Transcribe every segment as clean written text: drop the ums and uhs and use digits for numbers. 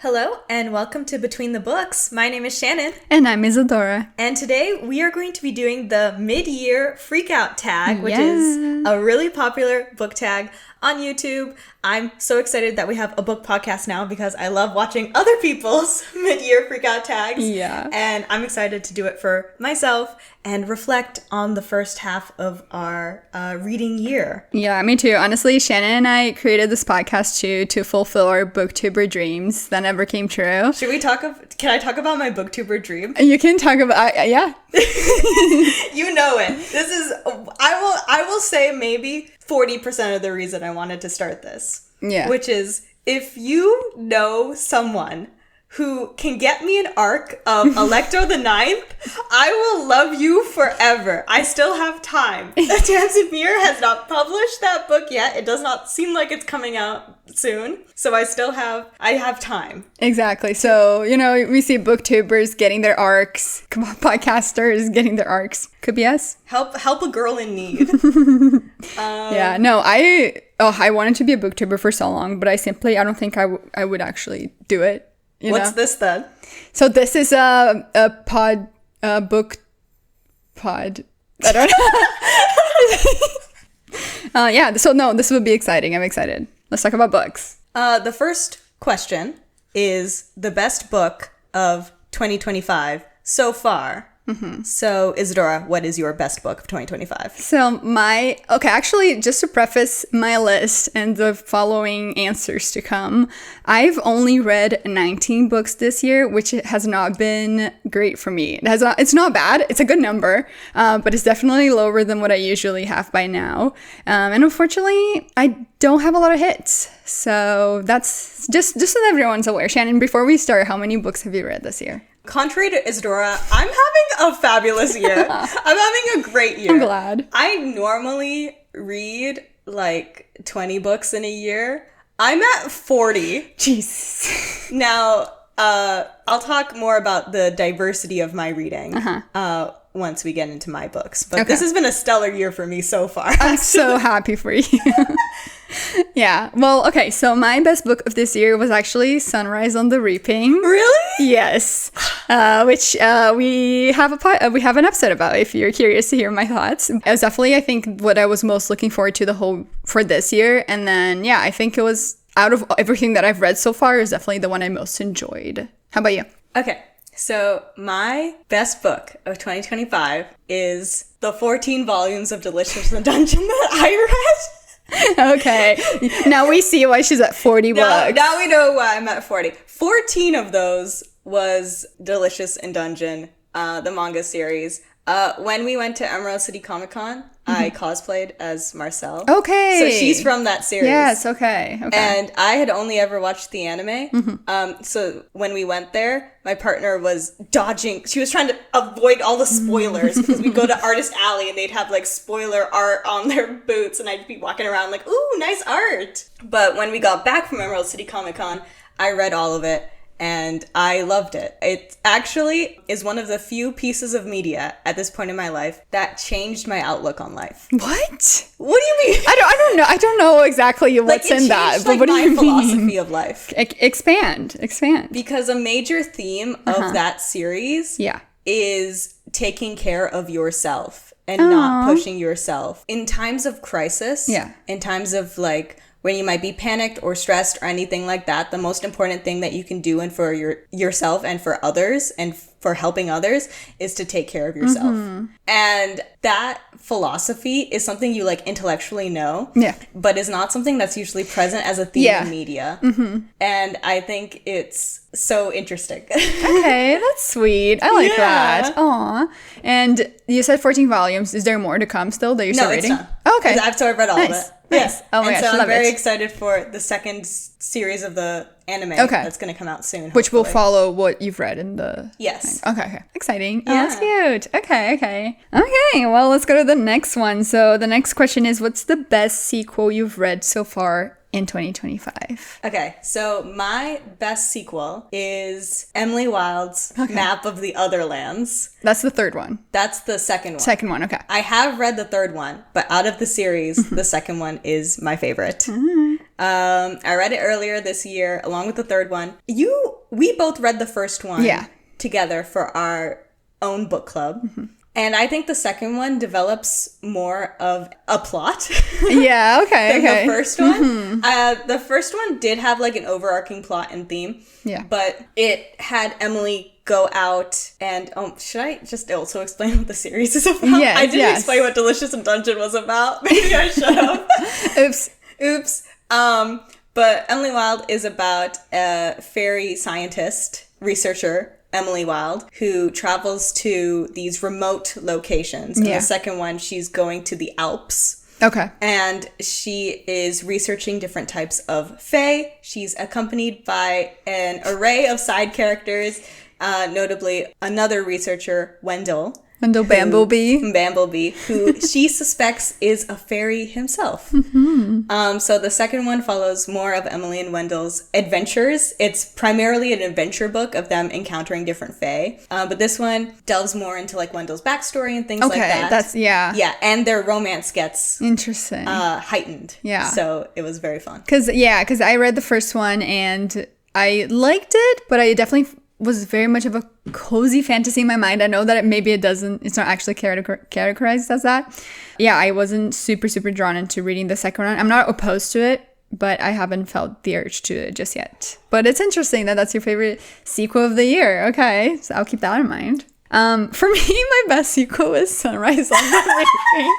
Hello and welcome to Between the Books. My name is Shannon. And I'm Isadora. And today we are going to be doing the mid-year Freakout tag, which is a really popular book tag on YouTube. I'm so excited that we have a book podcast now because I love watching other people's mid-year Freakout tags. Yeah. And I'm excited to do it for myself and reflect on the first half of our reading year. Yeah, me too. Honestly, Shannon and I created this podcast too to fulfill our booktuber dreams that never came true. Should we can I talk about my booktuber dream? You can talk about, yeah. You know it. This is, I will say maybe 40% of the reason I wanted to start this. Yeah. Which is, if you know someone who can get me an arc of Electo the Ninth, I will love you forever. I still have time. Tamsin Muir has not published that book yet. It does not seem like it's coming out soon. So I have time. Exactly. So, we see booktubers getting their arcs, podcasters getting their arcs. Could be us. Help a girl in need. Yeah, no, I wanted to be a booktuber for so long, but I don't think I would actually do it. What's this then? So this is a book pod. I don't know. Yeah, so no, this would be exciting. I'm excited. Let's talk about books. The first question is the best book of 2025 so far. Mm-hmm. So, Isadora, what is your best book of 2025? So actually, just to preface my list and the following answers to come, I've only read 19 books this year, which has not been great for me. It's not bad. It's a good number, but it's definitely lower than what I usually have by now. And unfortunately, I don't have a lot of hits. So that's just so everyone's aware. Shannon, before we start, how many books have you read this year? Contrary to Isadora, I'm having a fabulous year. I'm having a great year. I'm glad. I normally read like 20 books in a year. I'm at 40. Jeez. Now, I'll talk more about the diversity of my reading once we get into my books. But This has been a stellar year for me so far. I'm so happy for you. Yeah. Well, okay. So my best book of this year was actually Sunrise on the Reaping. Really? Yes. Which we have an episode about if you're curious to hear my thoughts. It was definitely, I think, what I was most looking forward to for this year. And then, yeah, I think it was, out of everything that I've read so far, is definitely the one I most enjoyed. How about you? Okay. So my best book of 2025 is the 14 volumes of Delicious in the Dungeon that I read. Okay. Now we see why she's at 40 books. Now we know why I'm at 40. 14 of those was Delicious in Dungeon, the manga series. When we went to Emerald City Comic Con, I cosplayed as Marcelle. Okay. So she's from that series. Yes, okay. And I had only ever watched the anime. So when we went there, my partner was dodging. She was trying to avoid all the spoilers because we'd go to Artist Alley and they'd have like spoiler art on their boots and I'd be walking around like, ooh, nice art. But when we got back from Emerald City Comic Con, I read all of it. And I loved it. It actually is one of the few pieces of media at this point in my life that changed my outlook on life. What? What do you mean? I don't know. I don't know exactly what's in that. But what do you mean? My philosophy of life. Expand. Because a major theme of that series is taking care of yourself and not pushing yourself. In times of crisis, in times of like when you might be panicked or stressed or anything like that, the most important thing that you can do and for yourself and for others and for helping others is to take care of yourself. And that philosophy is something you like intellectually know, but is not something that's usually present as a theme in media. And I think it's so interesting. Okay, that's sweet. I like that. Aw. And you said 14 volumes. Is there more to come still that you're still reading? No, it's not. Okay. I've read all of it. Nice. Oh my gosh, so I'm very excited for the second series of the anime that's going to come out soon. Which will follow what you've read in the... Yes. Okay. Exciting. Yeah. Oh, that's cute. Okay, well, let's go to the next one. So the next question is, what's the best sequel you've read so far in 2025? Okay, so my best sequel is Emily Wilde's Map of the Otherlands. That's the third one. That's the second one. Second one, okay. I have read the third one, but out of the series, the second one is my favorite. I read it earlier this year, along with the third one. We both read the first one together for our own book club. Mm-hmm. And I think the second one develops more of a plot. Yeah, okay, than the first one. Mm-hmm. The first one did have like an overarching plot and theme. Yeah. But it had Emily go out and should I just also explain what the series is about? Yes, I didn't explain what Delicious in Dungeon was about. Maybe I should have. Oops. But Emily Wilde is about a fairy scientist, researcher, Emily Wilde, who travels to these remote locations. In the second one, she's going to the Alps. Okay. And she is researching different types of fae. She's accompanied by an array of side characters, notably another researcher, Wendell Bamblebee, who she suspects is a fairy himself. Mm-hmm. So the second one follows more of Emily and Wendell's adventures. It's primarily an adventure book of them encountering different fae. But this one delves more into like Wendell's backstory and things like that. Yeah, and their romance gets interesting, heightened. Yeah. So it was very fun. Because I read the first one and I liked it, but I definitely was very much of a cozy fantasy in my mind. I know that it's not actually categorized as that. Yeah, I wasn't super drawn into reading the second one. I'm not opposed to it, but I haven't felt the urge to it just yet. But it's interesting that that's your favorite sequel of the year. Okay, so I'll keep that in mind. For me, my best sequel is Sunrise on the Reaping.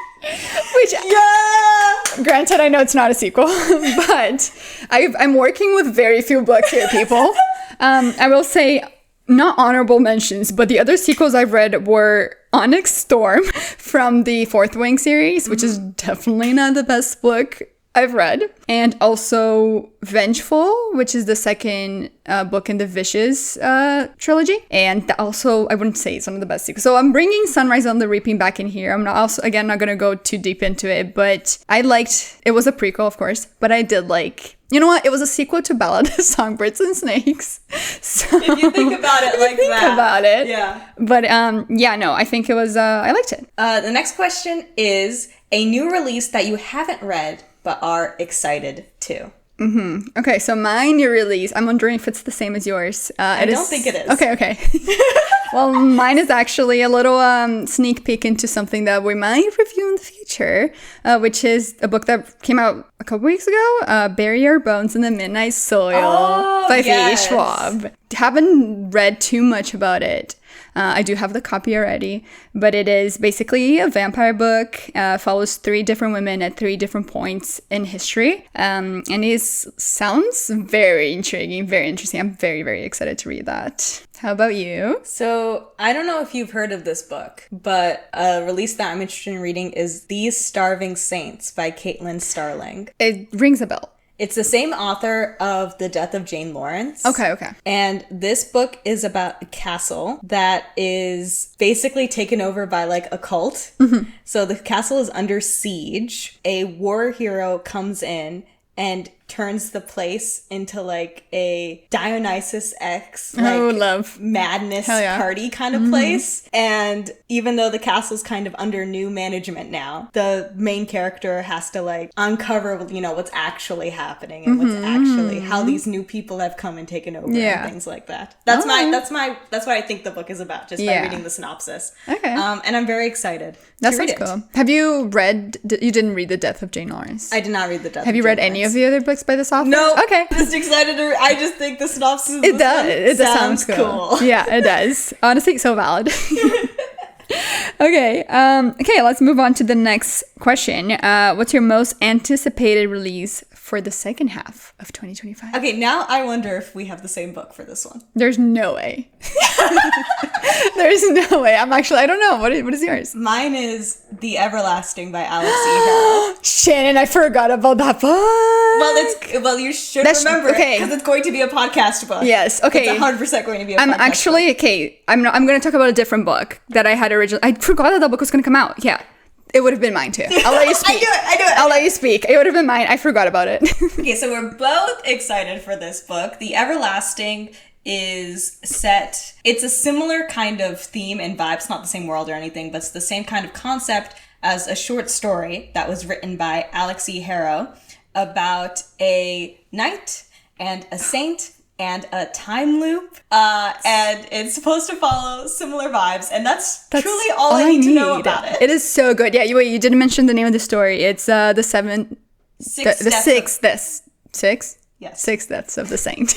Which, granted, I know it's not a sequel, but I'm working with very few books here, people. I will say, not honorable mentions, but the other sequels I've read were Onyx Storm from the Fourth Wing series, which is definitely not the best book I've read. And also Vengeful, which is the second book in the Vicious trilogy. And also, I wouldn't say it's one of the best sequels. So I'm bringing Sunrise on the Reaping back in here. I'm not going to go too deep into it, but it was a prequel, of course, but I did like... You know what? It was a sequel to Ballad of Songbirds and Snakes. So, if you think about it like that. Think about it. Yeah. But I think it was, I liked it. The next question is a new release that you haven't read but are excited to. Mm-hmm. Okay, so my new release, I'm wondering if it's the same as yours. I don't think it is. Okay. Well, mine is actually a little sneak peek into something that we might review in the future, which is a book that came out a couple weeks ago, Bury Your Bones in the Midnight Soil by V.E. Schwab. Haven't read too much about it. I do have the copy already, but it is basically a vampire book, follows 3 different women at 3 different points in history, and it sounds very intriguing, very interesting. I'm very, very excited to read that. How about you? So, I don't know if you've heard of this book, but a release that I'm interested in reading is These Starving Saints by Caitlin Starling. It rings a bell. It's the same author of The Death of Jane Lawrence. Okay. And this book is about a castle that is basically taken over by like a cult. Mm-hmm. So the castle is under siege. A war hero comes in and turns the place into like a Dionysus-esque madness party kind of place. And even though the castle's kind of under new management now, the main character has to like uncover, what's actually happening and what's actually how these new people have come and taken over and things like that. That's what I think the book is about, just by reading the synopsis. Okay. And I'm very excited. That sounds cool. Have you didn't read The Death of Jane Lawrence? I did not read The Death of Jane Lawrence. Have you read any of the other books by this author? No. Okay. I'm just excited I just think the synopsis of it sounds cool. Yeah, it does. Honestly, so valid. Okay, let's move on to the next question. What's your most anticipated release for the second half of 2025? Okay, now I wonder if we have the same book for this one. There's no way. There's no way. I don't know. What is yours? Mine is The Everlasting by Alex E. Harrow. Shannon, I forgot about that book. Well, you should remember it because it's going to be a podcast book. Yes, okay. It's 100% going to be a podcast book. I'm going to talk about a different book that I had originally. I forgot that book was going to come out. Yeah. It would have been mine too. I'll let you speak. I do it. I'll let you speak. It would have been mine. I forgot about it. Okay, so we're both excited for this book. The Everlasting is set. It's a similar kind of theme and vibe. It's not the same world or anything, but it's the same kind of concept as a short story that was written by Alex E. Harrow. about a knight and a saint and a time loop, and it's supposed to follow similar vibes, and that's truly all I need to know about it. It is so good. Yeah, you didn't mention the name of the story. It's the sixth deaths of the saint.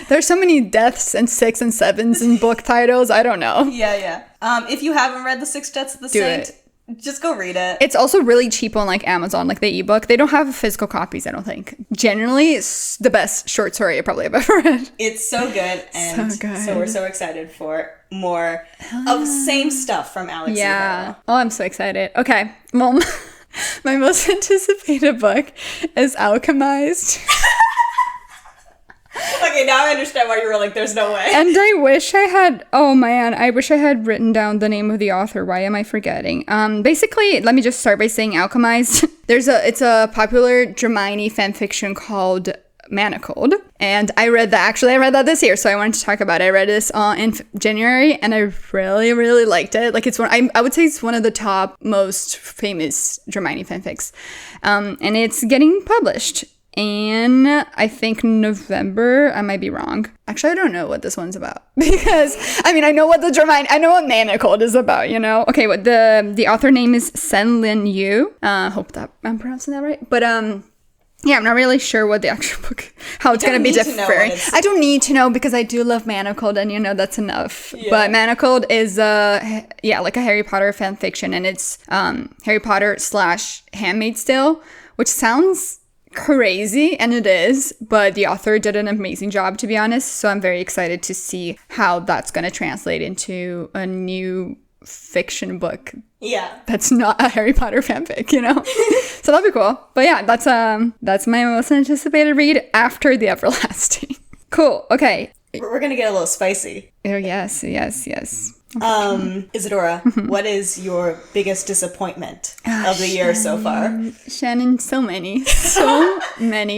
There's so many deaths and 6 and 7s in book titles. I don't know. Yeah. If you haven't read the 6 Deaths of the Saint, just go read it. It's also really cheap on like Amazon, like the ebook. They don't have physical copies, I don't think. Generally, it's the best short story I probably have ever read. It's so good, and so we're so excited for more of same stuff from Alex. Yeah. Oh, I'm so excited. Okay, well, my most anticipated book is Alchemized. Okay, now I understand why you were like, there's no way. And I wish I had written down the name of the author. Why am I forgetting? Basically, let me just start by saying Alchemized. It's a popular Dramini fanfiction called Manacled. And I read that this year, so I wanted to talk about it. I read this in January, and I really, really liked it. Like, it's I would say it's one of the top most famous Dramini fanfics. And it's getting published in, I think, November. I might be wrong. Actually, I don't know what this one's about, because I know what Manacled is about, you know. Okay, what the author name is Sen Lin Yu. Hope that I'm pronouncing that right. But yeah, I'm not really sure what the actual book, how it's going to be different. I don't need to know, because I do love Manacled, and that's enough. Yeah. But Manacled is like a Harry Potter fan fiction, and it's Harry Potter / Handmaid's Tale, which sounds crazy, and it is, but the author did an amazing job, to be honest. So I'm very excited to see how that's going to translate into a new fiction book. Yeah, that's not a Harry Potter fanfic, you know. So that'd be cool. But yeah, that's my most anticipated read after The Everlasting. Cool. Okay, we're gonna get a little spicy. Oh yes. Isadora, what is your biggest disappointment of the year so far? Shannon, so many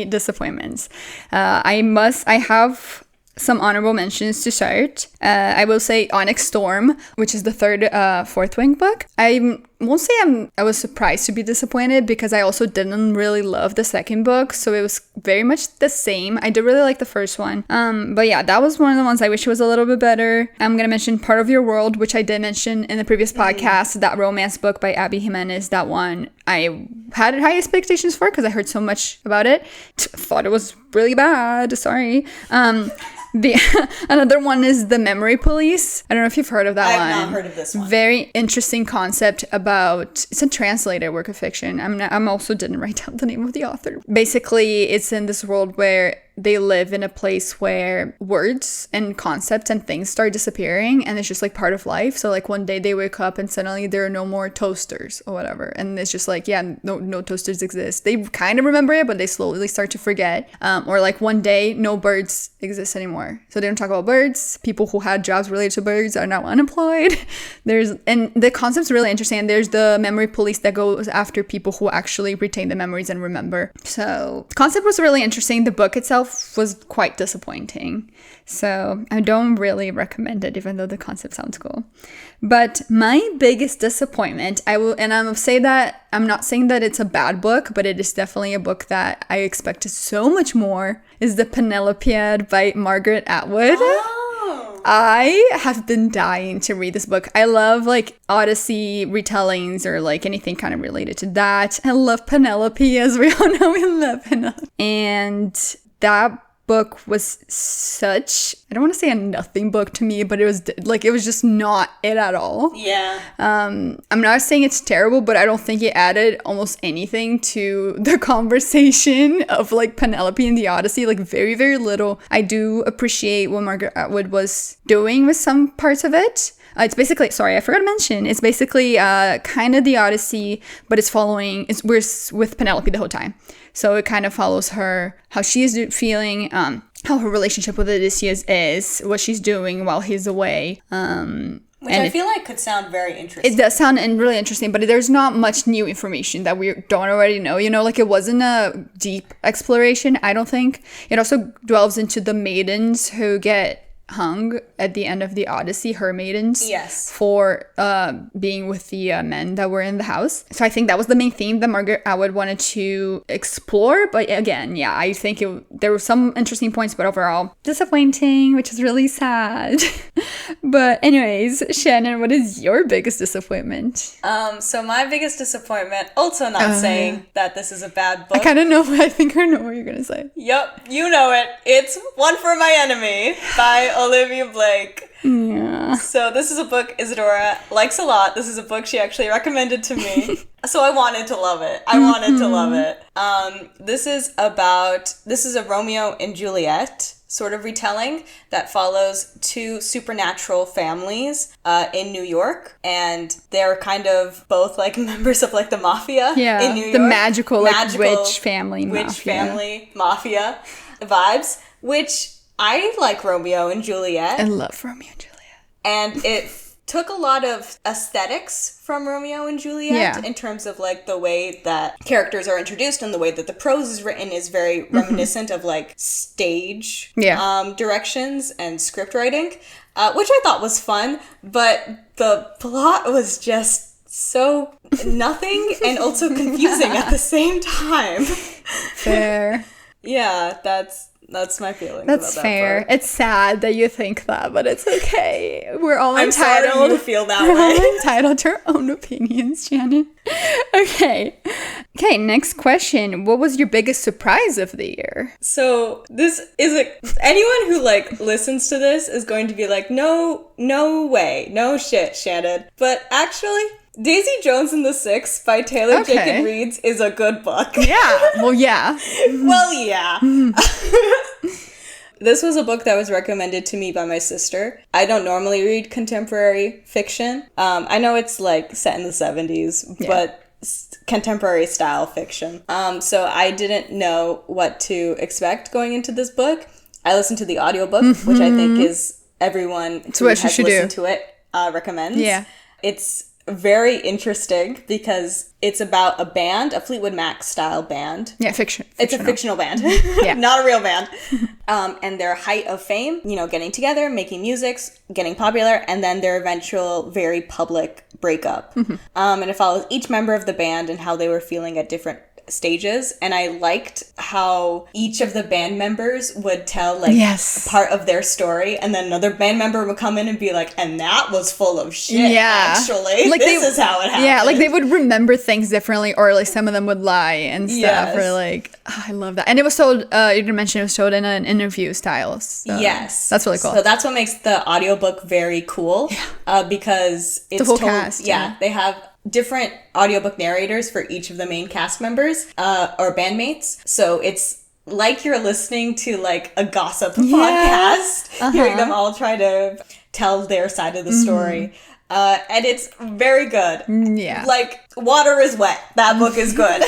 disappointments. I have some honorable mentions to start. I will say Onyx Storm, which is the Fourth Wing book. I won't say I was surprised to be disappointed, because I also didn't really love the second book, so it was very much the same. I did really like the first one. But yeah, that was one of the ones I wish was a little bit better. I'm gonna mention Part of Your World, which I did mention in the previous podcast, that romance book by Abby Jimenez. That one I had high expectations for, because I heard so much about it. Thought it was really bad. Sorry. Another one is The Memory Police. I don't know if you've heard of that one. I have not heard of this one. Very interesting concept about, it's a translated work of fiction. I'm also didn't write down the name of the author. Basically, it's in this world where they live in a place where words and concepts and things start disappearing, and it's just like part of life. So like one day they wake up and suddenly there are no more toasters or whatever, and it's just like, yeah, no toasters exist. They kind of remember it, but they slowly start to forget. Or like one day no birds exist anymore, so they don't talk about birds. People who had jobs related to birds are now unemployed. And the concept's really interesting. There's the memory police that goes after people who actually retain the memories and remember. So the concept was really interesting. The book itself was quite disappointing, so I don't really recommend it, even though the concept sounds cool. But my biggest disappointment, I'm say that I'm not saying that it's a bad book, but it is definitely a book that I expected so much more, is the Penelopiad by Margaret Atwood. I have been dying to read this book. I love like Odyssey retellings, or like anything kind of related to that. I love Penelope, as we all know we love Penelope. And that book was such, I don't want to say a nothing book to me, but it was just not it at all. Yeah. I'm not saying it's terrible, but I don't think it added almost anything to the conversation of like Penelope and the Odyssey, like very, very little. I do appreciate what Margaret Atwood was doing with some parts of it. It's basically, sorry, I forgot to mention, it's basically kind of the Odyssey, but we're with Penelope the whole time. So it kind of follows her, how she is feeling, how her relationship with Odysseus is, what she's doing while he's away. Which I feel like could sound very interesting. It does sound really interesting, but there's not much new information that we don't already know. You know, like it wasn't a deep exploration, I don't think. It also delves into the maidens who get hung at the end of the Odyssey, her maidens, yes, for being with the men that were in the house. So I think that was the main theme that Margaret Atwood wanted to explore. But again, yeah, I think there were some interesting points, but overall disappointing, which is really sad. But anyways, Shannon, what is your biggest disappointment? So my biggest disappointment, also not saying that this is a bad book. I kind of know, I think I know what you're gonna say. Yep, you know it. It's One for My Enemy by Olivia Blake. Yeah. So this is a book Isadora likes a lot. This is a book she actually recommended to me. So I wanted to love it. This is a Romeo and Juliet sort of retelling that follows two supernatural families in New York, and they're kind of both like members of like the mafia in New York. The magical witch family mafia vibes, which I like Romeo and Juliet. I love Romeo and Juliet. And it took a lot of aesthetics from Romeo and Juliet in terms of like the way that characters are introduced, and the way that the prose is written is very reminiscent of like stage directions and script writing, which I thought was fun, but the plot was just so nothing and also confusing at the same time. Fair. Yeah, that's my feeling. That's fair. Book. It's sad that you think that, but it's okay. We're all entitled. I'm sorry you feel that way. We're all entitled to our own opinions, Shannon. Okay, next question. What was your biggest surprise of the year? So this is anyone who like listens to this is going to be like, no way, no shit, Shannon. But actually, Daisy Jones and the Six by Taylor Jenkins Reid is a good book. Yeah. Well, yeah. This was a book that was recommended to me by my sister. I don't normally read contemporary fiction. I know it's like set in the 70s, but contemporary style fiction. So I didn't know what to expect going into this book. I listened to the audiobook, which I think is everyone who has listened to it recommends. Yeah. It's very interesting because it's about a band, a Fleetwood Mac style band. Yeah, fictional. It's a fictional band, not a real band. And their height of fame, getting together, making music, getting popular, and then their eventual very public breakup. And it follows each member of the band and how they were feeling at different stages. And I liked how each of the band members would tell like a part of their story, and then another band member would come in and be like, and that was full of shit, actually. Like this is how it happened. Yeah, like they would remember things differently, or like some of them would lie and stuff. Or like, I love that. And it was told, you didn't mention it was told in an interview style. So yes. That's really cool. So that's what makes the audiobook very cool, because it's the whole told, cast. They have different audiobook narrators for each of the main cast members or bandmates. So it's like you're listening to like a gossip podcast, hearing them all try to tell their side of the story. And it's very good. Yeah. Like, water is wet. That book is good.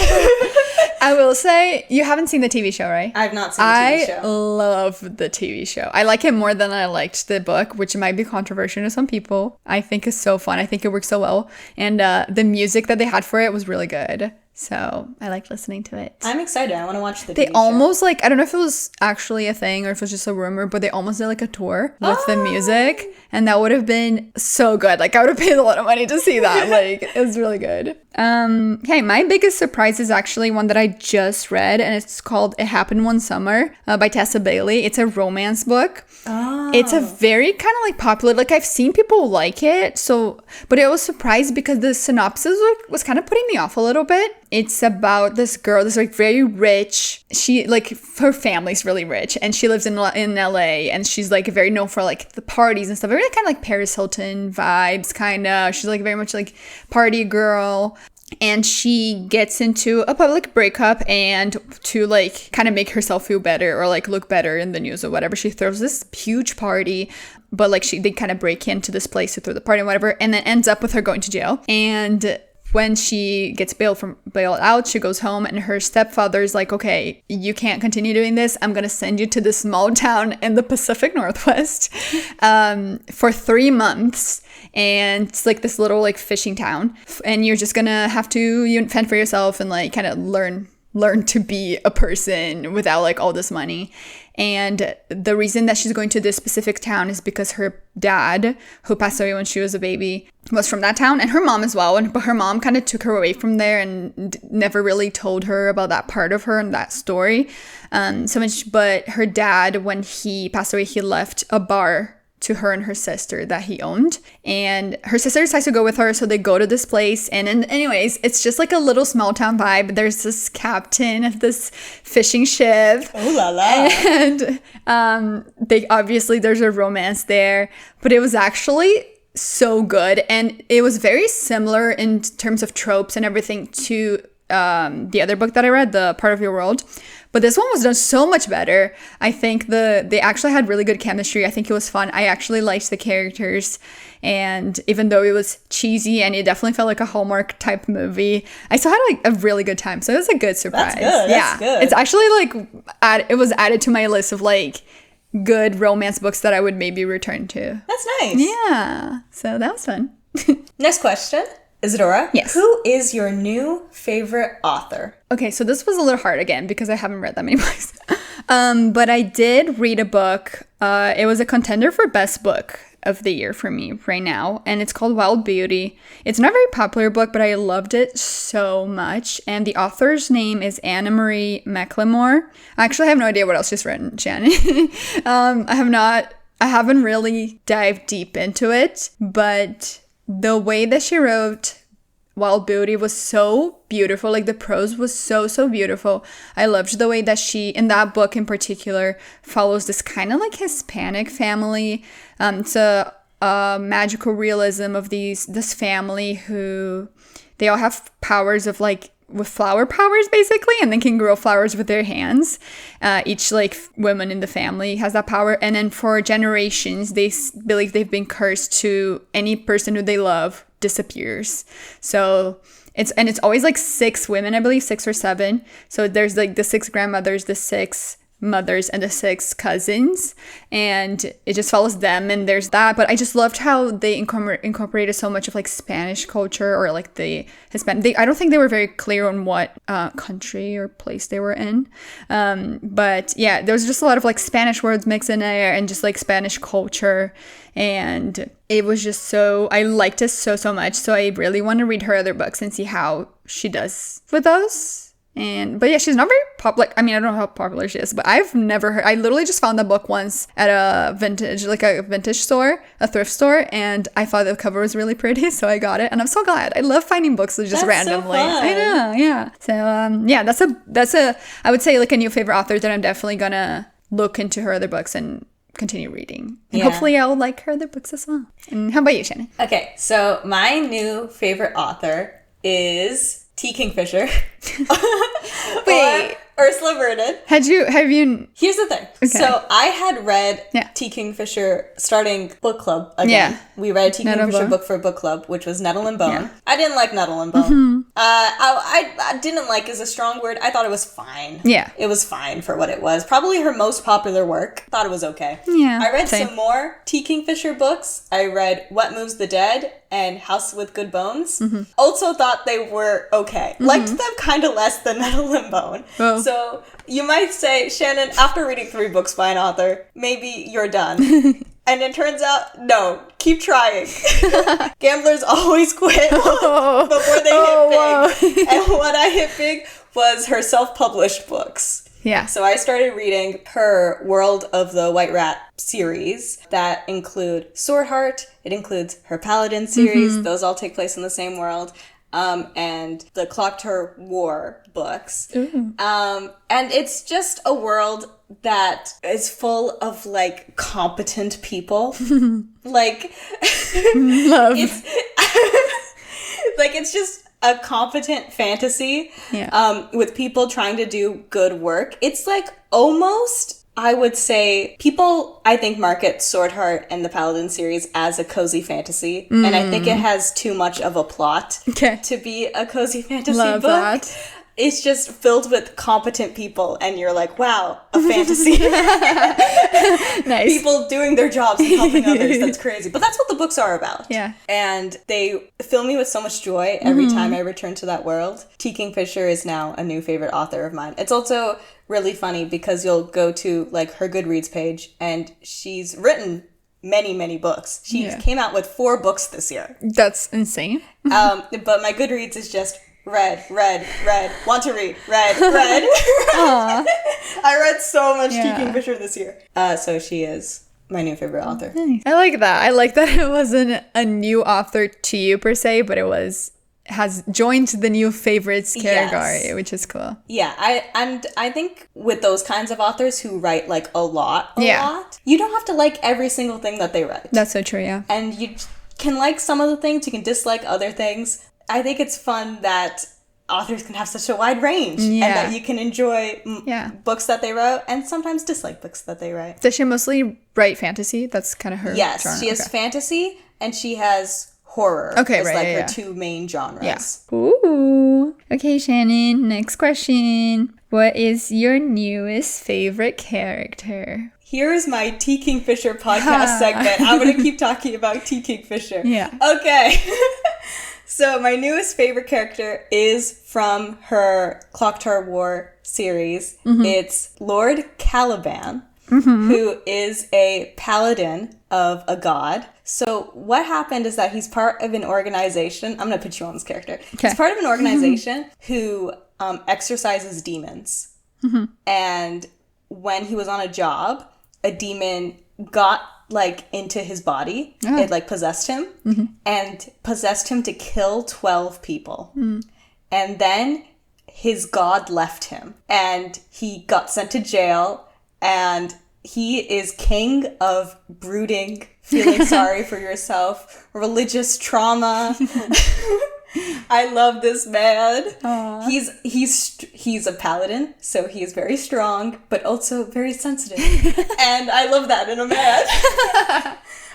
I will say, you haven't seen the TV show, right? I've not seen the TV show. I love the TV show. I like it more than I liked the book, which might be controversial to some people. I think it's so fun. I think it works so well. And the music that they had for it was really good. So I liked listening to it. I'm excited. I want to watch the They TV almost like, I don't know if it was actually a thing or if it was just a rumor, but they almost did like a tour with the music. And that would have been so good. Like I would have paid a lot of money to see that. Like it was really good. Okay, my biggest surprise is actually one that I just read, and it's called It Happened One Summer by Tessa Bailey. It's a romance book. Oh. It's a very kind of like popular, like I've seen people like it, but I was surprised because the synopsis was kind of putting me off a little bit. It's about this girl that's like very rich. She like, her family's really rich, and she lives in LA, and she's like very known for like the parties and stuff. Very kind of like Paris Hilton vibes, kind of. She's like very much like party girl. And she gets into a public breakup, and to like kind of make herself feel better or like look better in the news or whatever, she throws this huge party, but like they kind of break into this place to throw the party and whatever, and then ends up with her going to jail. And when she gets bailed out, she goes home, and her stepfather is like, okay, you can't continue doing this. I'm going to send you to this small town in the Pacific Northwest for 3 months. And it's like this little like fishing town. And you're just going to have to fend for yourself and like kind of learn to be a person without like all this money. And the reason that she's going to this specific town is because her dad, who passed away when she was a baby, was from that town, and her mom as well. But her mom kind of took her away from there and never really told her about that part of her and that story. But her dad, when he passed away, he left a bar to her and her sister that he owned, and her sister decides to go with her, so they go to this place, and anyways, it's just like a little small town vibe. There's this captain of this fishing ship, oh la la, and there's a romance there, but it was actually so good, and it was very similar in terms of tropes and everything to the other book that I read, The Part of Your World. But this one was done so much better. I think they actually had really good chemistry. I think it was fun. I actually liked the characters. And even though it was cheesy and it definitely felt like a Hallmark type movie, I still had like a really good time. So it was a good surprise. That's good. That's good. It's actually like, it was added to my list of like good romance books that I would maybe return to. That's nice. Yeah. So that was fun. Next question. Isadora, yes. Who is your new favorite author? Okay, so this was a little hard again because I haven't read that many books. But I did read a book. It was a contender for best book of the year for me right now, and it's called Wild Beauty. It's not a very popular book, but I loved it so much. And the author's name is Anna Marie McLemore. I actually have no idea what else she's written, Shannon. I haven't really dived deep into it, but the way that she wrote Wild Beauty was so beautiful. Like the prose was so beautiful. I loved the way that she, in that book in particular, follows this kind of like Hispanic family. It's a magical realism of this family who they all have powers of like with flower powers basically, and then can grow flowers with their hands. Each like woman in the family has that power, and then for generations they believe they've been cursed to any person who they love disappears. So it's always like 6 women, I believe 6 or 7. So there's like the 6 grandmothers, the 6 mothers, and the 6 cousins, and it just follows them, and there's that. But I just loved how they incorporated so much of like Spanish culture, or like the Hispanic. I don't think they were very clear on what country or place they were in, but yeah, there was just a lot of like Spanish words mixed in there, and just like Spanish culture, and it was just so, I liked it so much. So I really want to read her other books and see how she does with those. But yeah, she's not very popular. I mean, I don't know how popular she is, but I've never heard. I literally just found that book once at a vintage store, a thrift store, and I thought the cover was really pretty, so I got it, and I'm so glad. I love finding books just that's randomly. So fun. I know, yeah. So yeah, that's a I would say like a new favorite author that I'm definitely gonna look into her other books and continue reading, and hopefully I'll like her other books as well. And how about you, Shannon? Okay, so my new favorite author is T. Kingfisher. Wait. Ursula Vernon. Have you? Here's the thing. Okay. So I had read T. Kingfisher starting book club again. Yeah. We read T. Kingfisher book for book club, which was Nettle and Bone. Yeah. I didn't like Nettle and Bone. Mm-hmm. I didn't like is a strong word. I thought it was fine. Yeah. It was fine for what it was. Probably her most popular work. Thought it was okay. Yeah. I read some more T. Kingfisher books. I read What Moves the Dead and House with Good Bones. Mm-hmm. Also thought they were okay. Mm-hmm. Liked them kind of less than Nettle and Bone. Oh. So you might say, Shannon, after reading 3 books by an author, maybe you're done. And it turns out, no, keep trying. Gamblers always quit before they hit big. Whoa. And what I hit big was her self-published books. Yeah. So I started reading her World of the White Rat series that include Swordheart. It includes her Paladin series. Mm-hmm. Those all take place in the same world. And the Clocktor War books. And it's just a world that is full of like competent people. Like love. It's like it's just a competent fantasy with people trying to do good work. It's like almost, I would say, people, I think, market Swordheart and the Paladin series as a cozy fantasy. And I think it has too much of a plot to be a cozy fantasy book. That. It's just filled with competent people, and you're like, wow, a fantasy. Nice. People doing their jobs and helping others. That's crazy. But that's what the books are about. Yeah. And they fill me with so much joy every time I return to that world. T. Kingfisher is now a new favorite author of mine. It's also really funny because you'll go to like her Goodreads page and she's written many books. She came out with 4 books this year. That's insane. But my Goodreads is just read, want to read, read. I read so much T. Kingfisher this year. So she is my new favorite author. Nice. I like that. I like that it wasn't a new author to you per se, but it has joined the new favorites category, which is cool. Yeah, I think with those kinds of authors who write like a lot, you don't have to like every single thing that they write. That's so true, yeah. And you can like some of the things, you can dislike other things. I think it's fun that authors can have such a wide range and that you can enjoy books that they wrote and sometimes dislike books that they write. Does she mostly write fantasy? That's kind of her genre. She has fantasy and she has horror. Okay, her 2 main genres. Yeah. Ooh. Okay, Shannon, next question. What is your newest favorite character? Here is my T. Kingfisher podcast segment. I'm going to keep talking about T. Kingfisher. Yeah. Okay. So my newest favorite character is from her Clock Tower War series. It's Lord Caliban, who is a paladin of a god. So what happened is that he's part of an organization. I'm going to put you on this character. Okay. He's part of an organization who exorcises demons. And when he was on a job, a demon got like into his body. It like possessed him and possessed him to kill 12 people. And then his god left him and he got sent to jail, and he is king of brooding, feeling sorry for yourself, religious trauma. I love this man. He's a paladin, so he is very strong, but also very sensitive. And I love that in a man.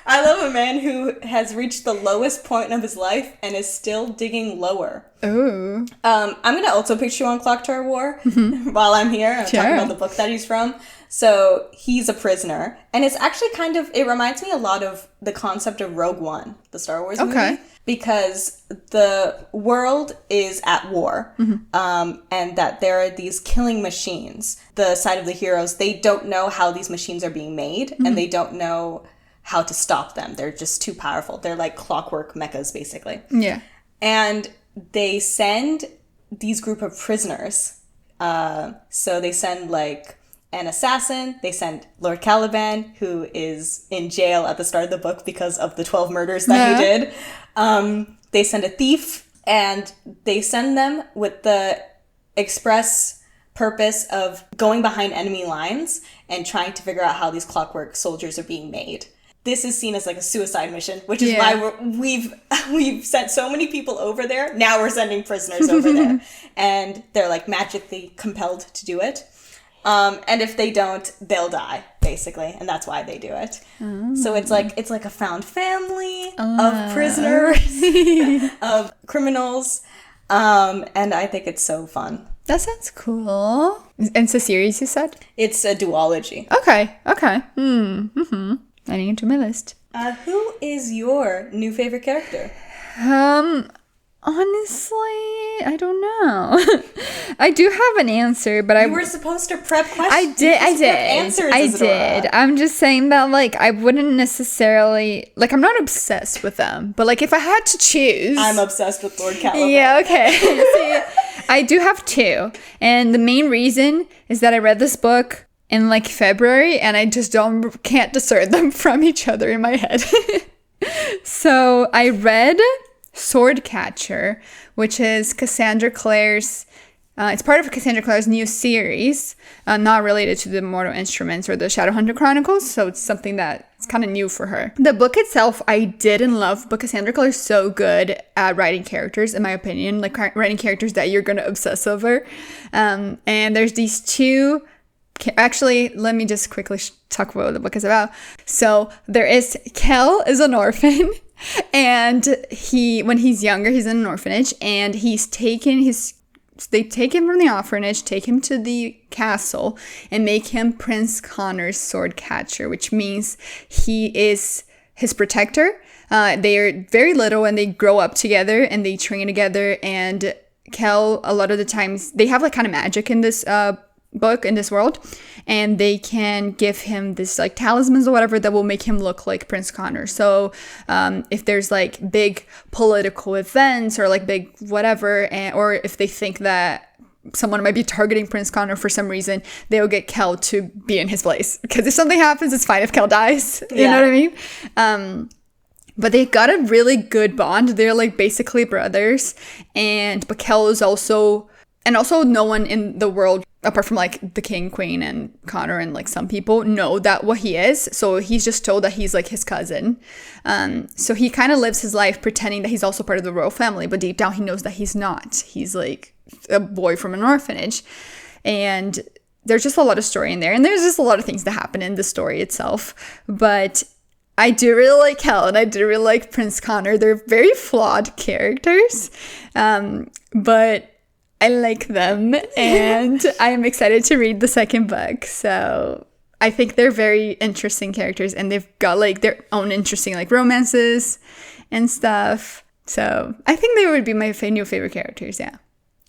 I love a man who has reached the lowest point of his life and is still digging lower. Ooh. I'm going to also picture you on Clock Tower War while I'm here. I'm talking about the book that he's from. So he's a prisoner. And it's actually it reminds me a lot of the concept of Rogue One, the Star Wars movie. Because the world is at war, and that there are these killing machines. The side of the heroes, they don't know how these machines are being made, and they don't know how to stop them. They're just too powerful. They're like clockwork mechas, basically. Yeah. And they send these group of prisoners. So they send like an assassin. They send Lord Caliban, who is in jail at the start of the book because of the 12 murders that he did. They send a thief, and they send them with the express purpose of going behind enemy lines and trying to figure out how these clockwork soldiers are being made. This is seen as like a suicide mission, which is why we've sent so many people over there. Now we're sending prisoners over there, and they're like magically compelled to do it. And if they don't, they'll die, basically, and that's why they do it. So it's like a found family of prisoners, of criminals, and I think it's so fun. That sounds cool. And it's a series, you said? It's a duology. Okay. Adding it to my list. Who is your new favorite character? Honestly, I don't know. I do have an answer, but you were supposed to prep questions. I did. I'm just saying that, like, I wouldn't necessarily, like, I'm not obsessed with them, but, like, if I had to choose. I'm obsessed with Lord Caliban. Yeah, okay. See, I do have 2, and the main reason is that I read this book in, like, February, and I just can't discern them from each other in my head. So I read Swordcatcher, which is Cassandra Clare's, it's part of Cassandra Clare's new series, not related to the Mortal Instruments or the Shadowhunter Chronicles, so it's something that's kind of new for her. The book itself, I didn't love, but Cassandra Clare is so good at writing characters, in my opinion, like writing characters that you're going to obsess over. And there's these 2. Actually, let me just quickly talk about what the book is about. So there is, Kel is an orphan, and when he's younger, he's in an orphanage, and they take him from the orphanage, take him to the castle, and make him Prince Connor's sword catcher, which means he is his protector. They are very little, and they grow up together, and they train together, and Kel, a lot of the times, they have like kind of magic in this book, in this world, and they can give him this like talismans or whatever that will make him look like Prince Connor. So if there's like big political events or like big whatever, or if they think that someone might be targeting Prince Connor for some reason, they'll get Kel to be in his place. Because if something happens, it's fine if Kel dies. You know what I mean? But they got a really good bond. They're like basically brothers. But Kel is also... And also no one in the world, apart from like the king, queen, and Connor and like some people, know that what he is. So he's just told that he's like his cousin. So he kind of lives his life pretending that he's also part of the royal family. But deep down he knows that he's not. He's like a boy from an orphanage. And there's just a lot of story in there. And there's just a lot of things that happen in the story itself. But I do really like Kel and I do really like Prince Connor. They're very flawed characters. But I like them, and I'm excited to read the second book. So I think they're very interesting characters, and they've got like their own interesting like romances and stuff. So I think they would be my new favorite characters. Yeah.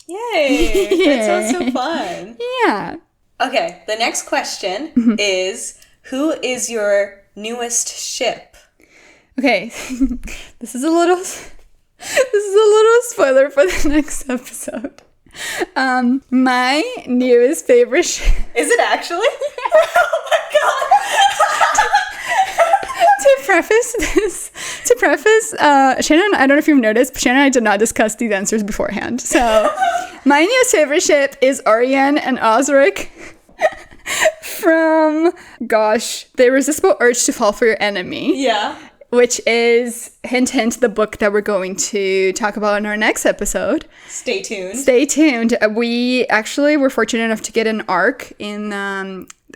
Yay! That sounds so fun. Yeah. Okay, the next question is, who is your newest ship? Okay, this is a little spoiler for the next episode. My newest favorite Is it actually? Oh my god! To preface, Shannon, I don't know if you've noticed, but Shannon and I did not discuss these answers beforehand. So, my newest favorite ship is Ariane and Osric from, The Irresistible Urge to Fall for Your Enemy. Yeah. Which is, hint, hint, the book that we're going to talk about in our next episode. Stay tuned. Stay tuned. We actually were fortunate enough to get an ARC in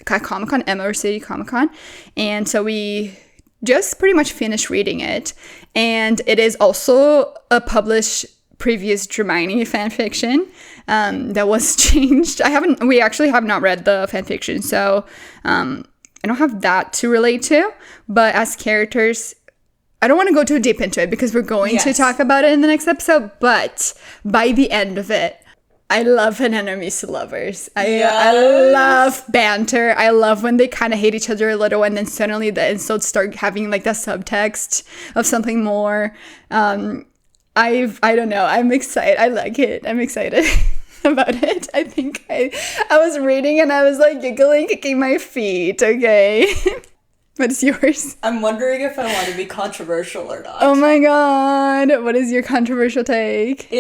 Comic-Con, Emerald City Comic-Con. And so we just pretty much finished reading it. And it is also a published previous Hermione fanfiction that was changed. We actually have not read the fanfiction, so I don't have that to relate to. But as characters, I don't want to go too deep into it because we're going to talk about it in the next episode. But by the end of it, I love an enemies to lovers. I love banter. I love when they kind of hate each other a little and then suddenly the insults start having like that subtext of something more. I don't know. I'm excited. I like it. I'm excited about it. I think I was reading and I was like giggling, kicking my feet. Okay. What's yours? I'm wondering if I want to be controversial or not. Oh my god. What is your controversial take?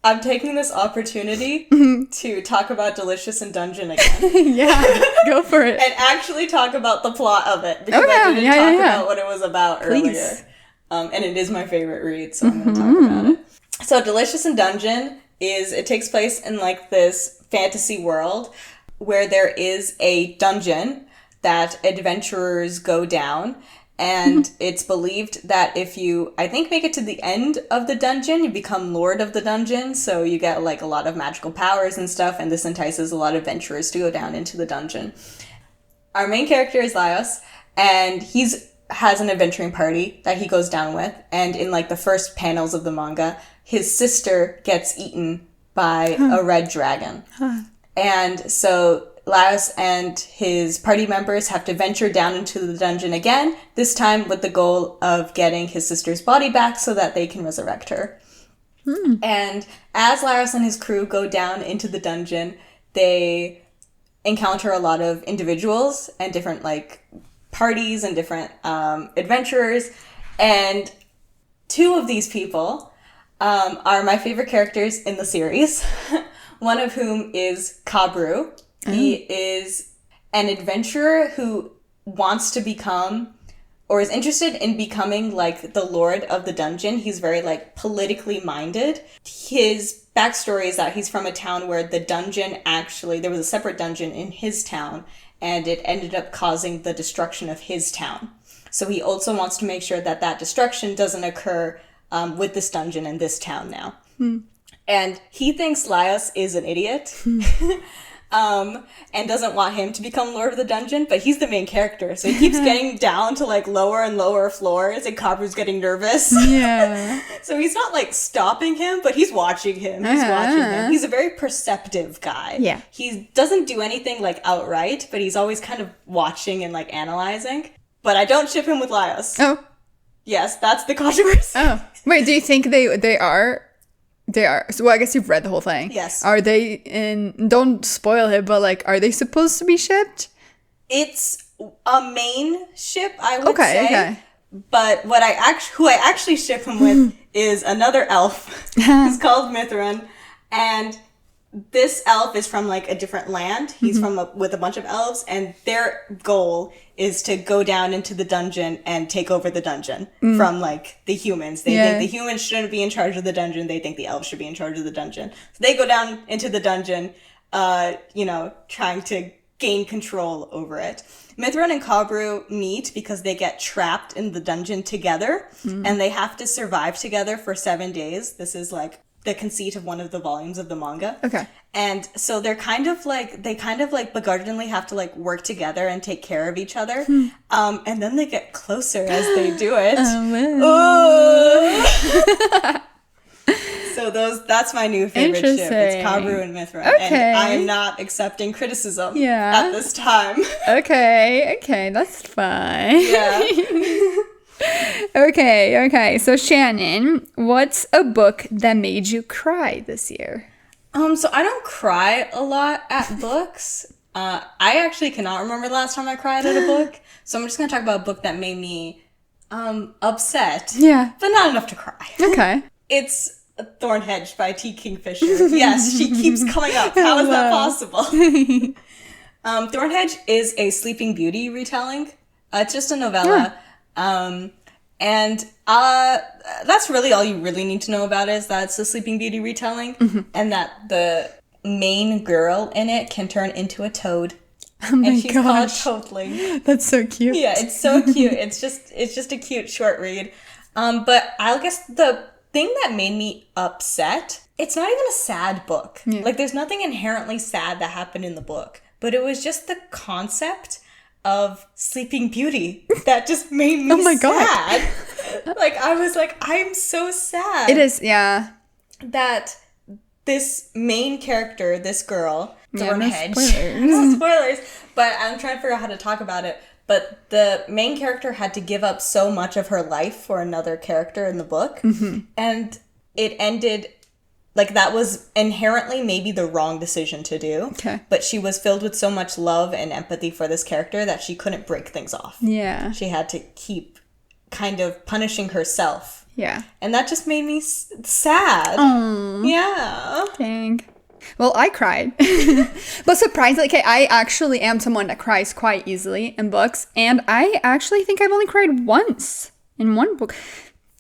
I'm taking this opportunity to talk about Delicious in Dungeon again. Yeah, go for it. And actually talk about the plot of it. Because I didn't talk about what it was about earlier. And it is my favorite read, so I'm going to talk about it. So Delicious in Dungeon it takes place in like this fantasy world where there is a dungeon that adventurers go down, and it's believed that if you, I think, make it to the end of the dungeon, you become lord of the dungeon, so you get like a lot of magical powers and stuff, and this entices a lot of adventurers to go down into the dungeon. Our main character is Laios, and has an adventuring party that he goes down with, and in like the first panels of the manga, his sister gets eaten by a red dragon. And so Laios and his party members have to venture down into the dungeon again, this time with the goal of getting his sister's body back so that they can resurrect her. And as Laios and his crew go down into the dungeon, they encounter a lot of individuals and different like parties and different adventurers. And two of these people are my favorite characters in the series. One of whom is Kabru. He is an adventurer who wants to become, or is interested in becoming, like, the lord of the dungeon. He's very, like, politically minded. His backstory is that he's from a town where the dungeon there was a separate dungeon in his town, and it ended up causing the destruction of his town. So he also wants to make sure that that destruction doesn't occur with this dungeon in this town now. And he thinks Laios is an idiot. and doesn't want him to become Lord of the Dungeon, but he's the main character, so he keeps getting down to like lower and lower floors, and Kabru's getting nervous. Yeah. So he's not like stopping him, but he's watching him. He's a very perceptive guy. Yeah. He doesn't do anything like outright, but he's always kind of watching and like analyzing. But I don't ship him with Laios. Oh. Yes, that's the controversy. Oh. Wait, do you think they are? They are. So, well, I guess you've read the whole thing. Yes. Are they in... Don't spoil it, but, like, are they supposed to be shipped? It's a main ship, I would say. Okay. But who I actually ship him with is another elf. He's called Mithrin. And this elf is from, like, a different land. He's with a bunch of elves. And their goal is to go down into the dungeon and take over the dungeon from, like, the humans. They think the humans shouldn't be in charge of the dungeon. They think the elves should be in charge of the dungeon. So they go down into the dungeon, trying to gain control over it. Mithrin and Kabru meet because they get trapped in the dungeon together, and they have to survive together for 7 days. This is, like, the conceit of one of the volumes of the manga. Okay. And so they kind of begrudgingly have to like work together and take care of each other. And then they get closer as they do it. So that's my new favorite ship. It's Kabru and Mithrin. Okay. And I am not accepting criticism at this time. Okay, that's fine. Yeah. Okay. So Shannon, what's a book that made you cry this year? So I don't cry a lot at books. I actually cannot remember the last time I cried at a book. So I'm just gonna talk about a book that made me upset. Yeah. But not enough to cry. Okay. It's Thorn Hedge by T. Kingfisher. Yes, she keeps coming up. How is that possible? Thorn Hedge is a Sleeping Beauty retelling. It's just a novella. And that's really all you really need to know about it, is that it's a Sleeping Beauty retelling, and that the main girl in it can turn into a toad. Oh my and she's gosh. called Toadling. That's so cute. Yeah, it's so cute. It's just a cute short read. But I guess the thing that made me upset, it's not even a sad book. Yeah. Like, there's nothing inherently sad that happened in the book, but it was just the concept of Sleeping Beauty that just made me sad. God. Like, I was like, I'm so sad. It is, yeah. That this main character, this girl, Thorn Hedge. Spoilers. No spoilers, but I'm trying to figure out how to talk about it. But the main character had to give up so much of her life for another character in the book. And it ended... Like, that was inherently maybe the wrong decision to do. Okay. But she was filled with so much love and empathy for this character that she couldn't break things off. Yeah. She had to keep kind of punishing herself. Yeah. And that just made me sad. Aww. Yeah. Dang. Well, I cried. But surprisingly, okay, I actually am someone that cries quite easily in books. And I actually think I've only cried once in one book.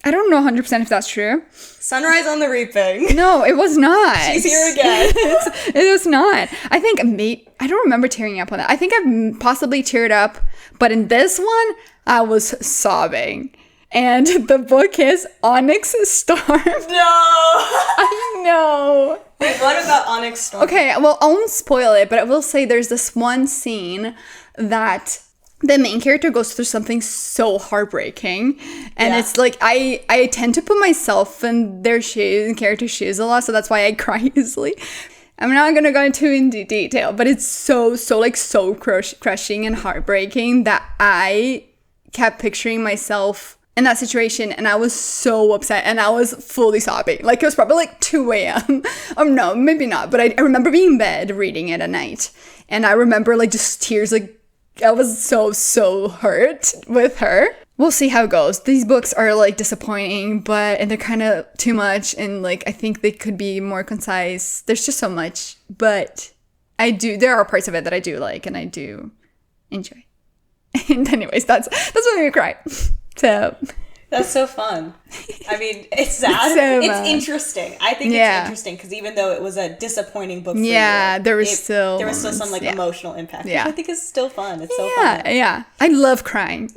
I don't know 100% if that's true. Sunrise on the Reaping. No, it was not. She's here again. It was not. I think I don't remember tearing up on that. I think I've possibly teared up, but in this one, I was sobbing. And the book is Onyx Storm. No! I know. Wait, what about Onyx Storm? Okay, well, I won't spoil it, but I will say there's this one scene that... the main character goes through something so heartbreaking, and it's like I tend to put myself in their shoes, character's shoes a lot, so that's why I cry easily. I'm not gonna go into detail, but it's so crushing and heartbreaking that I kept picturing myself in that situation, and I was so upset, and I was fully sobbing. Like, it was probably like 2 a.m. No, maybe not, but I remember being in bed reading it at night, and I remember like just tears, like I was so hurt with her. We'll see how it goes. These books are like disappointing, and they're kind of too much, and like I think they could be more concise. There's just so much, but there are parts of it that I do like and I do enjoy. And anyways, that's what made me cry. So that's so fun. I mean, it's sad. It's interesting. I think it's interesting because even though it was a disappointing book for you, there was still some like emotional impact, which I think is still fun. It's so fun. Yeah. I love crying.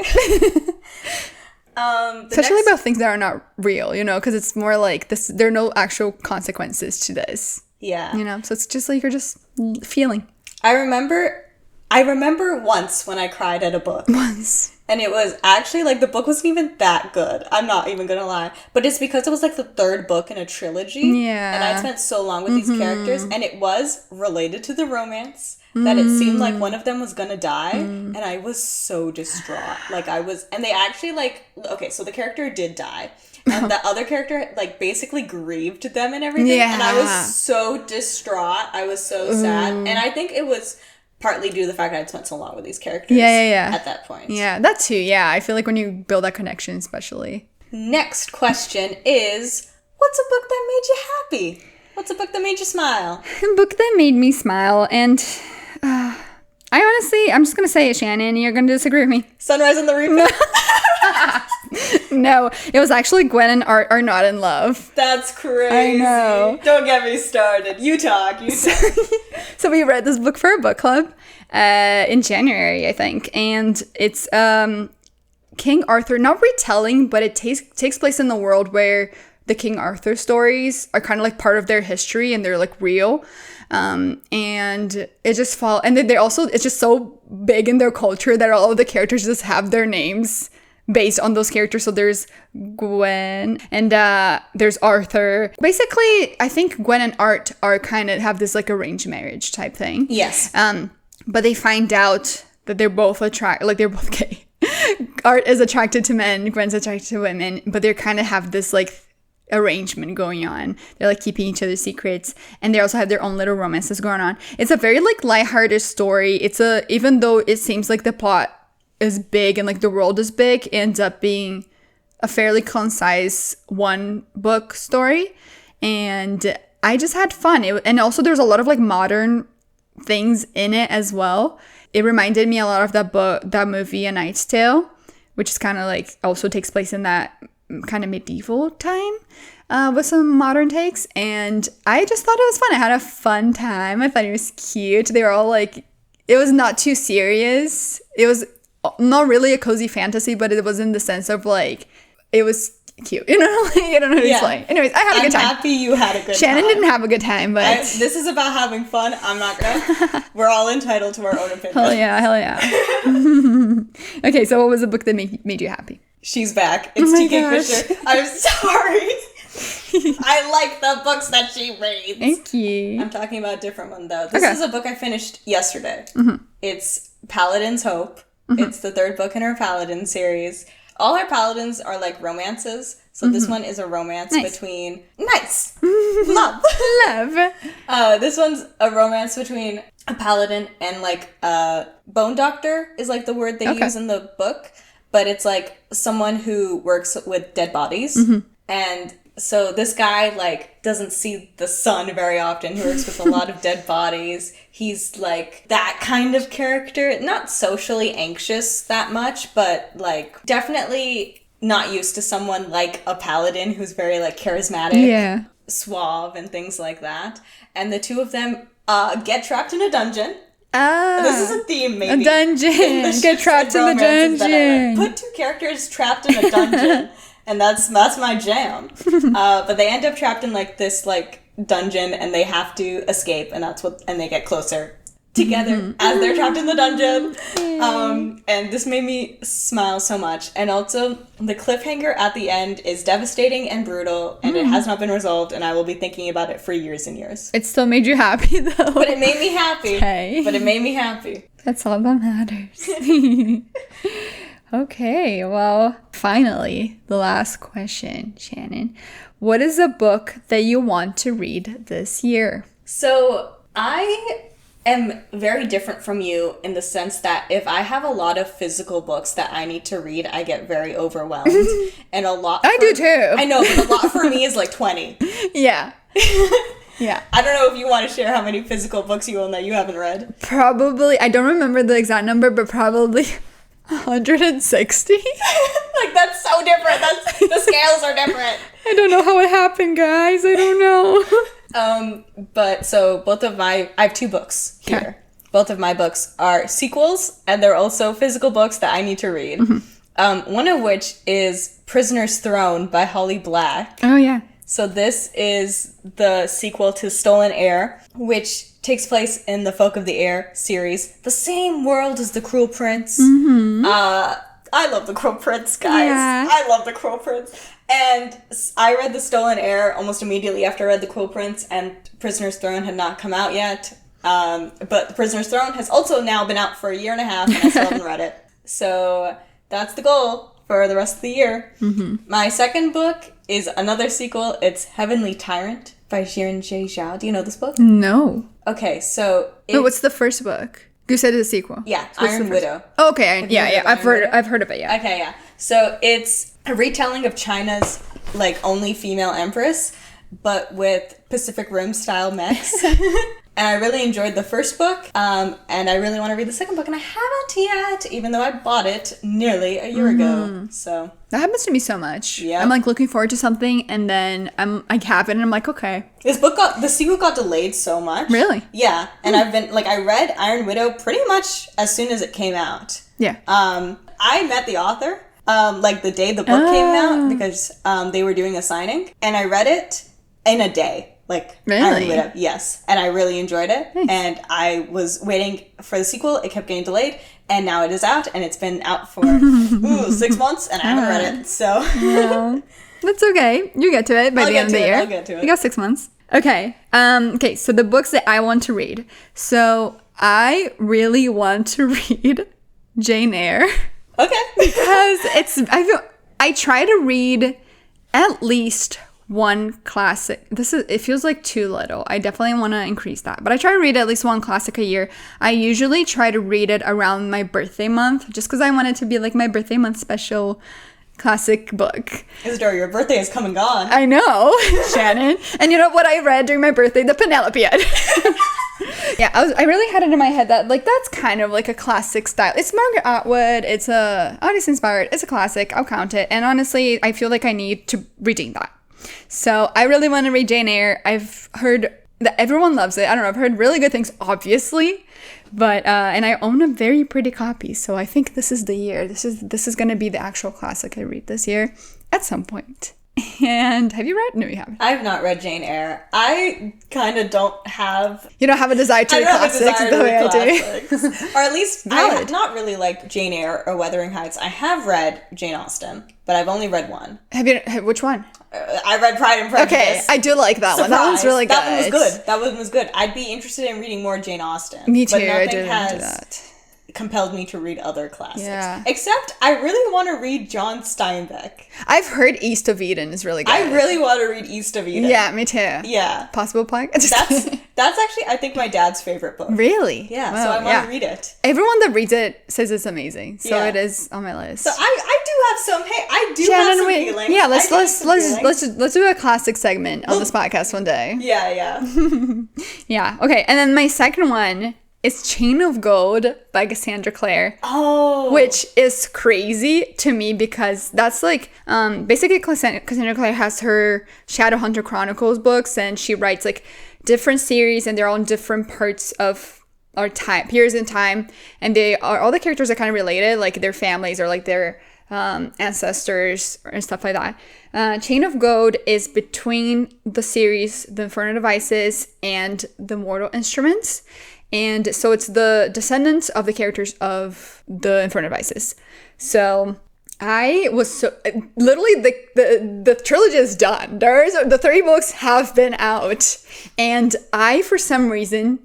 Especially about things that are not real, because it's more like this. There are no actual consequences to this. Yeah. So it's just like you're just feeling. I remember once when I cried at a book. Once. And it was actually, like, the book wasn't even that good. I'm not even gonna lie. But it's because it was, like, the third book in a trilogy. Yeah. And I spent so long with these characters. And it was related to the romance that it seemed like one of them was gonna die. And I was so distraught. Like, and they actually, like, okay, so the character did die. And the other character, like, basically grieved them and everything. Yeah. And I was so distraught. I was so sad. And I think it was partly due to the fact that I'd spent so long with these characters at that point. Yeah, that too, yeah. I feel like when you build that connection especially. Next question is, what's a book that made you happy? What's a book that made you smile? A book that made me smile, and I honestly, I'm just going to say it, Shannon. You're going to disagree with me. Sunrise on the Reaping? No, it was actually Gwen and Art Are Not in Love. That's crazy. I know. Don't get me started. You talk. So we read this book for a book club in January, I think. And it's King Arthur, not retelling, but it takes place in the world where the King Arthur stories are kind of like part of their history and they're like real. And it just and then it's just so big in their culture that all of the characters just have their names based on those characters. So there's Gwen and there's Arthur. Basically, I think Gwen and Art are kind of have this like arranged marriage type thing. Yes. But they find out that they're both they're both gay. Art is attracted to men, Gwen's attracted to women, but they kind of have this like arrangement going on. They're like keeping each other's secrets, and they also have their own little romances going on. It's a very like lighthearted story. Even though it seems like the plot is big and like the world is big, it ends up being a fairly concise one book story, and I just had fun. And also there's a lot of like modern things in it as well. It reminded me a lot of that movie A Knight's Tale, which is kind of like also takes place in that kind of medieval time with some modern takes, and I just thought it was fun. I had a fun time. I thought it was cute. They were all like, it was not too serious. It was not really a cozy fantasy, but it was in the sense of like, it was cute, you know? Like, I don't know how to explain. Anyways, I had a good time. I'm happy you had a good time. Shannon didn't have a good time, but this is about having fun. I'm not gonna. We're all entitled to our own opinion. Hell yeah. Okay, so what was the book that made you happy? She's back. It's TK Fisher. I'm sorry. I like the books that she reads. Thank you. I'm talking about a different one though. This is a book I finished yesterday. It's Paladin's Hope. It's the third book in her Paladin series. All her Paladins are like romances. So this one is a romance between... Nice! Love! This one's a romance between a Paladin and like a bone doctor is like the word they use in the book. But it's like someone who works with dead bodies. And so this guy like doesn't see the sun very often. He works with a lot of dead bodies. He's like that kind of character. Not socially anxious that much, but like definitely not used to someone like a paladin who's very like charismatic, suave, and things like that. And the two of them get trapped in a dungeon. This is a theme, maybe. A dungeon. Get trapped in the dungeon. Put two characters trapped in a dungeon, and that's my jam. But they end up trapped in like this like dungeon, and they have to escape, and they get closer together as they're trapped in the dungeon. And this made me smile so much. And also, the cliffhanger at the end is devastating and brutal, and it has not been resolved, and I will be thinking about it for years and years. It still made you happy, though. But it made me happy. Okay. But it made me happy. That's all that matters. Okay, well, finally, the last question, Shannon. What is a book that you want to read this year? So, I am very different from you in the sense that if I have a lot of physical books that I need to read, I get very overwhelmed. And a lot I do too. I know, but a lot for me is like 20. Yeah. Yeah. I don't know if you want to share how many physical books you own that you haven't read. Probably, I don't remember the exact number, but probably 160. Like, that's so different. The scales are different. I don't know how it happened, guys. I don't know. But so I have two books here. Okay. Both of my books are sequels, and they're also physical books that I need to read. One of which is Prisoner's Throne by Holly Black. Oh, yeah. So this is the sequel to Stolen Heir, which takes place in the Folk of the Air series, the same world as The Cruel Prince. Mm-hmm. I love The Cruel Prince, guys. Yeah. I love The Cruel Prince. And I read The Stolen Heir almost immediately after I read The Cruel Prince, and Prisoner's Throne had not come out yet. But The Prisoner's Throne has also now been out for a year and a half, and I still haven't read it. So that's the goal for the rest of the year. Mm-hmm. My second book is another sequel. It's Heavenly Tyrant by Xiran Jay Zhao. Do you know this book? No. Okay, so... what's the first book? You said it's a sequel. Yeah, Iron Widow. Oh, okay, yeah. I've heard of it, yeah. Okay, yeah. So it's a retelling of China's, like, only female empress, but with Pacific Rim style mechs. And I really enjoyed the first book, and I really want to read the second book, and I haven't yet, even though I bought it nearly a year ago. So that happens to me so much. Yeah, I'm like looking forward to something, and then I have it, and I'm like, okay. The sequel got delayed so much. Really? Yeah, and I've been like, I read Iron Widow pretty much as soon as it came out. Yeah. I met the author like the day the book came out because they were doing a signing, and I read it in a day. Like, really? Iron Widow, yes. And I really enjoyed it. Nice. And I was waiting for the sequel. It kept getting delayed. And now it is out. And it's been out for, 6 months. And I haven't read it. So. No. That's okay. You get to it by the end of the year. I'll get to it. You got 6 months. Okay. Okay, so the books that I want to read. So I really want to read Jane Eyre. Okay. Because I try to read at least one classic. It feels like too little. I definitely want to increase that. But I try to read at least one classic a year. I usually try to read it around my birthday month, just because I want it to be like my birthday month special classic book. Isidore, your birthday is come and gone. I know, Shannon. And you know what I read during my birthday? The Penelopiad. Yeah, I really had it in my head that like that's kind of like a classic style. It's Margaret Atwood. It's Odyssey inspired. It's a classic. I'll count it. And honestly, I feel like I need to redeem that. So I really want to read Jane Eyre. I've heard that everyone loves it. I don't know. I've heard really good things, obviously, but and I own a very pretty copy. So I think this is the year. This is going to be the actual classic I read this year at some point. And have you read? No, you haven't. I have not read Jane Eyre. I kind of don't have... You don't have a desire to read classics the way I do. Or at least I have not really liked Jane Eyre or Wuthering Heights. I have read Jane Austen, but I've only read one. Which one? I read Pride and Prejudice. Okay, I do like that one. That one's really good. That one was good. I'd be interested in reading more Jane Austen. Me too. But nothing I didn't has do that. Compelled me to read other classics. Yeah. Except I really want to read John Steinbeck. I've heard East of Eden is really good. I really want to read East of Eden. Yeah, me too. Yeah. Possible Plug? That's actually, I think, my dad's favorite book. Really? Yeah, so I want to read it. Everyone that reads it says it's amazing. So it is on my list. So I do have some feelings. Yeah, let's do a classic segment on this podcast one day. Yeah. Yeah. Okay, and then my second one is Chain of Gold by Cassandra Clare. Oh. Which is crazy to me because that's like, basically Cassandra Clare has her Shadowhunter Chronicles books and she writes like different series and they're all in different parts of our time, periods in time. And all the characters are kind of related, like their families or like their ancestors and stuff like that. Chain of Gold is between the series The Infernal Devices and The Mortal Instruments. And so it's the descendants of the characters of the Infernal Devices. So I was literally the trilogy is done. The 3 books have been out. And I, for some reason,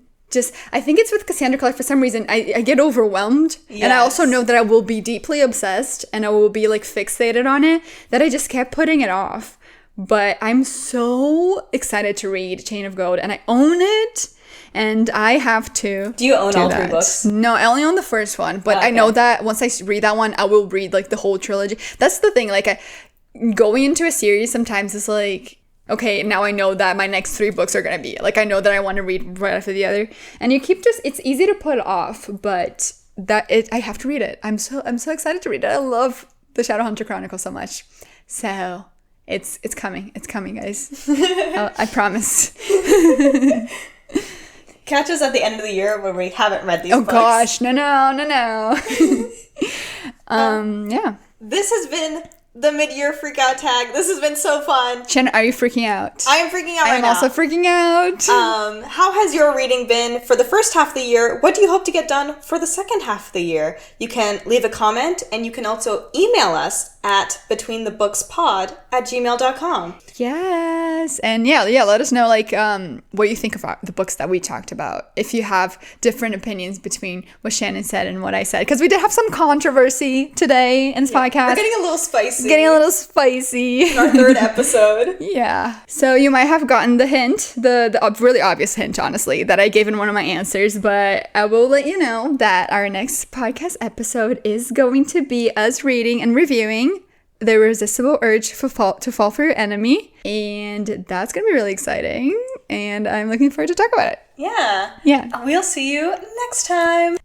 I think it's with Cassandra Clare, for some reason, I get overwhelmed. Yes. And I also know that I will be deeply obsessed and I will be like fixated on it, that I just kept putting it off. But I'm so excited to read Chain of Gold and I own it. And I have to. Do you own all 3 books? No, I only own the first one. But I know that once I read that one, I will read like the whole trilogy. That's the thing. Like going into a series sometimes is like, okay, now I know that my next 3 books are going to be. Like I know that I want to read right after the other. And you keep it's easy to put off, but I have to read it. I'm so excited to read it. I love the Shadowhunter Chronicles so much. So it's coming. It's coming, guys. I promise. Catch us at the end of the year when we haven't read these books. Oh gosh, no. Yeah. This has been the mid-year freakout tag. This has been so fun. Shannon, are you freaking out? I am freaking out right now. I am also freaking out. How has your reading been for the first half of the year? What do you hope to get done for the second half of the year? You can leave a comment, and you can also email us at betweenthebookspod@gmail.com. Yes. And yeah, let us know what you think about the books that we talked about. If you have different opinions between what Shannon said and what I said. Because we did have some controversy today in this podcast. We're getting a little spicy. In our third episode. Yeah. So you might have gotten the hint, the really obvious hint, honestly, that I gave in one of my answers. But I will let you know that our next podcast episode is going to be us reading and reviewing The Irresistible Urge to Fall for Your Enemy. And that's going to be really exciting. And I'm looking forward to talk about it. Yeah. Yeah. We'll see you next time.